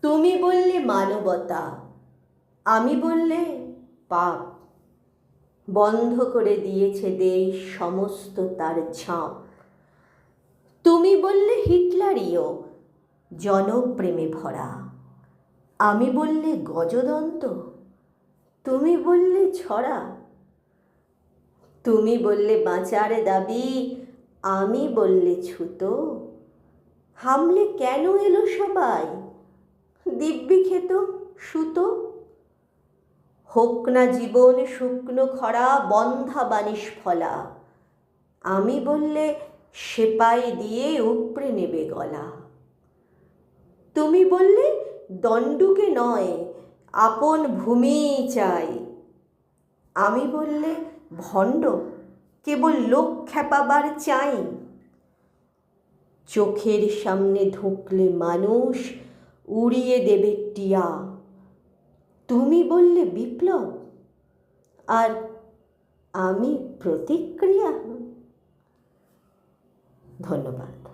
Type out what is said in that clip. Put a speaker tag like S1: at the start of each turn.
S1: তুমি বললে মানবতা, আমি বললে পাপ। বন্ধ করে দিয়েছে দেশ সমস্ত তার ঝাঁপ। তুমি বললে হিটলারীয়, জনপ্রেমে ভরা। আমি বললে গজদন্ত, তুমি বললে ছড়া। তুমি বললে বাঁচার দাবি, আমি বললে ছুতো। হামলে কেন এলো সবাই, দিব্যি খেত সুতো। হোক না জীবন শুকনো খরা, বন্ধা বানিশ ফলা। আমি বললে সেপাই দিয়ে উপড়ে নেবে গলা। তুমি বললে দণ্ডুকে নয়, আপন ভূমি চাই। আমি বললে ভণ্ড, কেবল লোক খেপাবার চাই। চোখের সামনে ঢুকলে মানুষ উড়িয়ে দেবে টিয়া। তুমি বললে বিপ্লব, আর আমি প্রতিক্রিয়া। ধন্যবাদ।